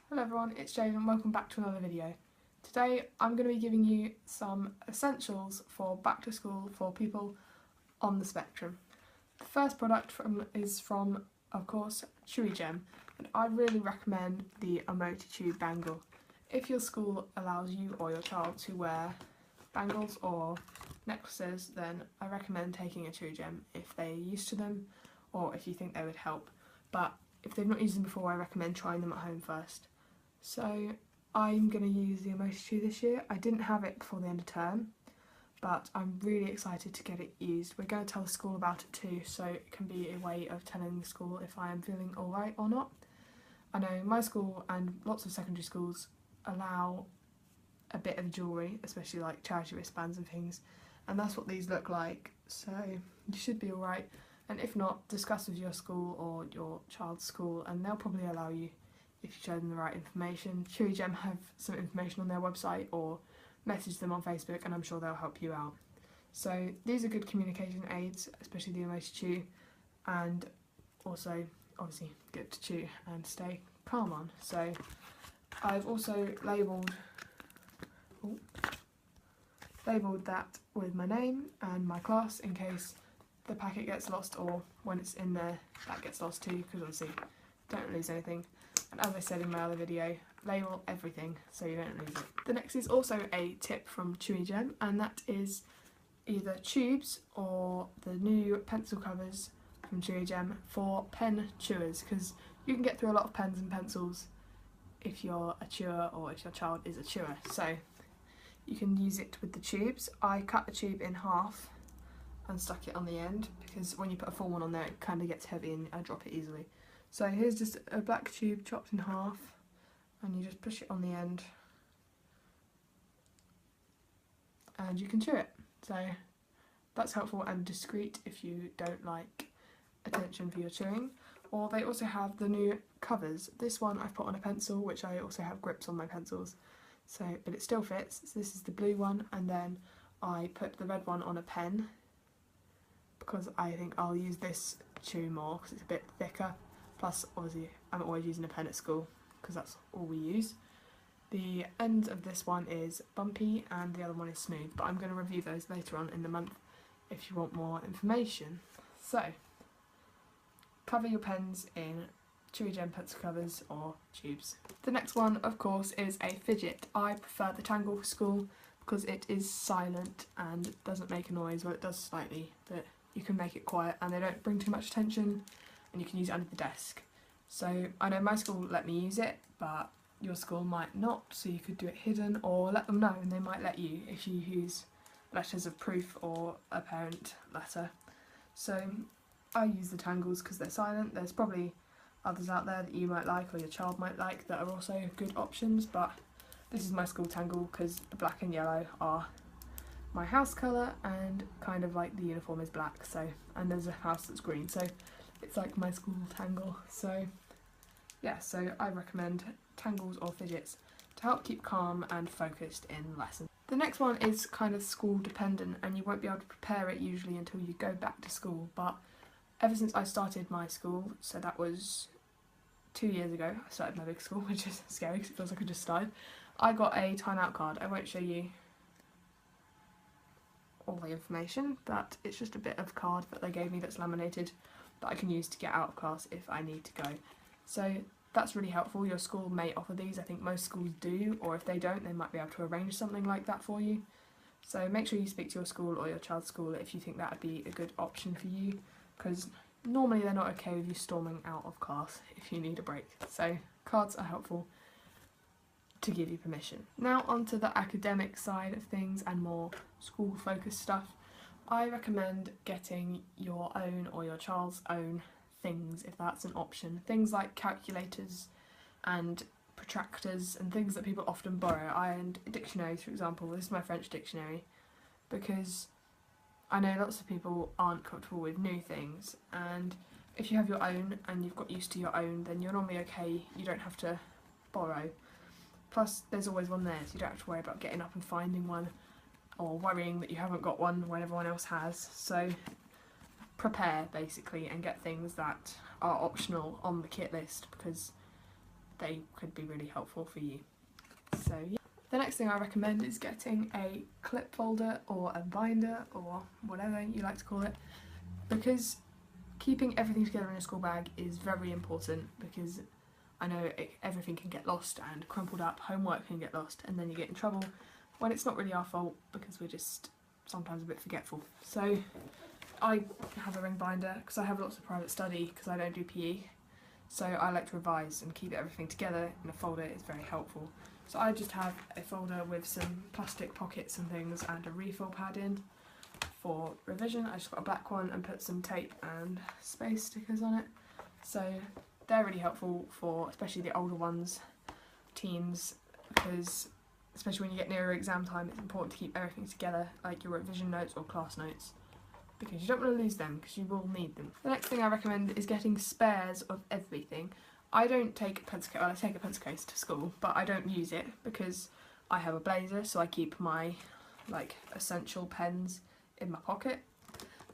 Hello everyone, it's Jayden and welcome back to another video. Today I'm going to be giving you some essentials for back to school for people on the spectrum. The first product is from, of course, Chewigem, and I really recommend the Tube bangle. If your school allows you or your child to wear bangles or necklaces, then I recommend taking a Chewigem if they're used to them or if you think they would help. But if they've not used them before, I recommend trying them at home first. So I'm going to use the Tube this year. I didn't have it before the end of term, but I'm really excited to get it used. We're going to tell the school about it too, so it can be a way of telling the school if I am feeling alright or not. I know my school and lots of secondary schools allow a bit of jewellery, especially like charity wristbands and things, and that's what these look like, so you should be alright. And if not, discuss with your school or your child's school and they'll probably allow you if you show them the right information. Chewigem have some information on their website, or message them on Facebook and I'm sure they'll help you out. So these are good communication aids, especially the Chew, and also obviously good to chew and stay calm on. So I've also labelled that with my name and my class in case the packet gets lost, or when it's in there that gets lost too, because obviously don't lose anything. And as I said in my other video, label everything so you don't lose it. The next is also a tip from Chewigem, and that is either tubes or the new pencil covers from Chewigem for pen chewers, because you can get through a lot of pens and pencils if you're a chewer or if your child is a chewer. So you can use it with the tubes. I cut the tube in half and stuck it on the end, because when you put a full one on there it kind of gets heavy and I drop it easily. So here's just a black tube chopped in half, and you just push it on the end and you can chew it. So that's helpful and discreet if you don't like attention for your chewing. Or they also have the new covers. This one I've put on a pencil, which I also have grips on my pencils, so but it still fits. So this is the blue one, and then I put the red one on a pen because I think I'll use this chew more because it's a bit thicker. Plus, obviously, I'm always using a pen at school because that's all we use. The end of this one is bumpy and the other one is smooth, but I'm going to review those later on in the month if you want more information. So, cover your pens in Chewigem pencil covers or tubes. The next one, of course, is a fidget. I prefer the Tangle for school because it is silent and doesn't make a noise. Well, it does slightly, but you can make it quiet and they don't bring too much attention. And you can use it under the desk. So I know my school let me use it, but your school might not, so you could do it hidden or let them know and they might let you if you use letters of proof or a parent letter. So I use the Tangles because they're silent. There's probably others out there that you might like or your child might like that are also good options, but this is my school Tangle because the black and yellow are my house colour and kind of like the uniform is black, so, and there's a house that's green, so it's like my school Tangle. So yeah, so I recommend Tangles or fidgets to help keep calm and focused in lessons. The next one is kind of school dependent and you won't be able to prepare it usually until you go back to school, but ever since I started my school, so that was 2 years ago, I started my big school, which is scary because it feels like I just started, I got a time out card. I won't show you all the information, but it's just a bit of card that they gave me that's laminated that I can use to get out of class if I need to go. So that's really helpful. Your school may offer these, I think most schools do, or if they don't they might be able to arrange something like that for you. So make sure you speak to your school or your child's school if you think that would be a good option for you, because normally they're not okay with you storming out of class if you need a break. So cards are helpful to give you permission. Now onto the academic side of things and more school focused stuff. I recommend getting your own or your child's own things if that's an option. Things like calculators and protractors and things that people often borrow. And dictionaries, for example. This is my French dictionary because I know lots of people aren't comfortable with new things, and if you have your own and you've got used to your own, then you're normally okay. You don't have to borrow. Plus there's always one there, so you don't have to worry about getting up and finding one or worrying that you haven't got one when everyone else has. So prepare basically and get things that are optional on the kit list, because they could be really helpful for you. So yeah. The next thing I recommend is getting a clip folder or a binder or whatever you like to call it, because keeping everything together in a school bag is very important, because I know everything can get lost and crumpled up, homework can get lost, and then you get in trouble when it's not really our fault because we're just sometimes a bit forgetful. So I have a ring binder because I have lots of private study because I don't do PE, so I like to revise and keep everything together in a folder. It's very helpful. So I just have a folder with some plastic pockets and things and a refill pad in for revision. I just got a black one and put some tape and space stickers on it. So they're really helpful for especially the older ones, teens, because especially when you get nearer exam time, it's important to keep everything together, like your revision notes or class notes, because you don't want to lose them because you will need them. The next thing I recommend is getting spares of everything. I don't take a pencil case, well, I take a pencil case to school, but I don't use it because I have a blazer, so I keep my essential pens in my pocket,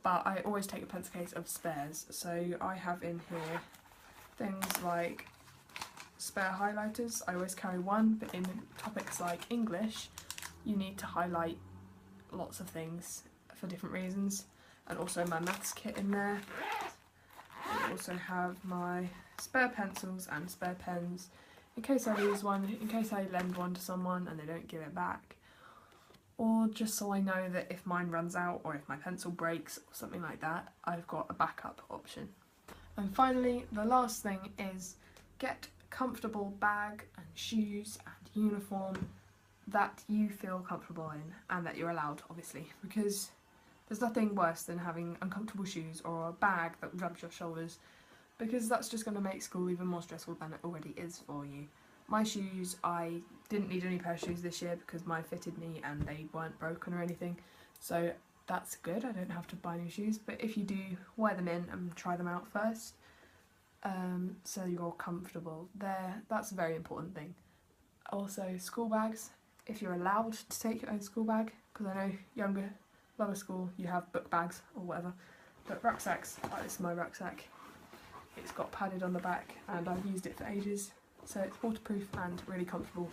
but I always take a pencil case of spares. So I have in here things like spare highlighters. I always carry one, but in topics like English you need to highlight lots of things for different reasons, and also my maths kit in there. I also have my spare pencils and spare pens in case I lose one, in case I lend one to someone and they don't give it back, or just so I know that if mine runs out or if my pencil breaks or something like that, I've got a backup option. And finally, the last thing is get a comfortable bag and shoes and uniform that you feel comfortable in and that you're allowed, obviously, because there's nothing worse than having uncomfortable shoes or a bag that rubs your shoulders, because that's just going to make school even more stressful than it already is for you. My shoes, I didn't need a new pair of shoes this year because mine fitted me and they weren't broken or anything, so that's good. I don't have to buy new shoes, but if you do, wear them in and try them out first, so you're comfortable. That's a very important thing. Also, school bags, if you're allowed to take your own school bag, because I know lower school you have book bags or whatever, but rucksacks, like this is my rucksack, it's got padded on the back and I've used it for ages, so it's waterproof and really comfortable.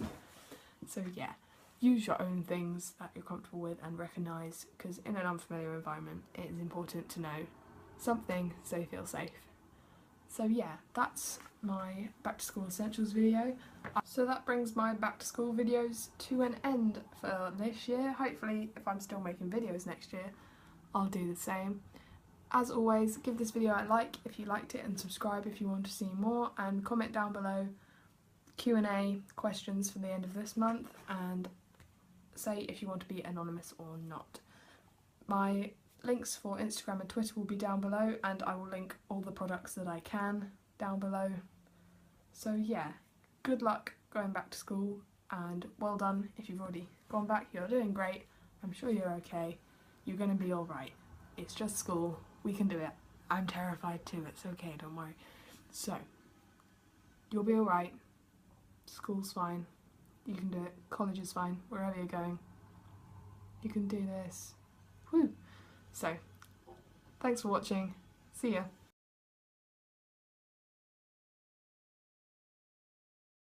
So yeah, use your own things that you're comfortable with and recognise, because in an unfamiliar environment it is important to know something so you feel safe. So yeah, that's my back to school essentials video. So that brings my back to school videos to an end for this year. Hopefully, if I'm still making videos next year, I'll do the same. As always, give this video a like if you liked it and subscribe if you want to see more, and comment down below Q&A questions for the end of this month and say if you want to be anonymous or not. My links for Instagram and Twitter will be down below, and I will link all the products that I can down below. So yeah, good luck going back to school, and well done if you've already gone back. You're doing great. I'm sure you're okay. You're going to be alright. It's just school. We can do it. I'm terrified too. It's okay, don't worry. So, you'll be alright. School's fine. You can do it. College is fine. Wherever you're going, you can do this. Woo! So, thanks for watching. See ya.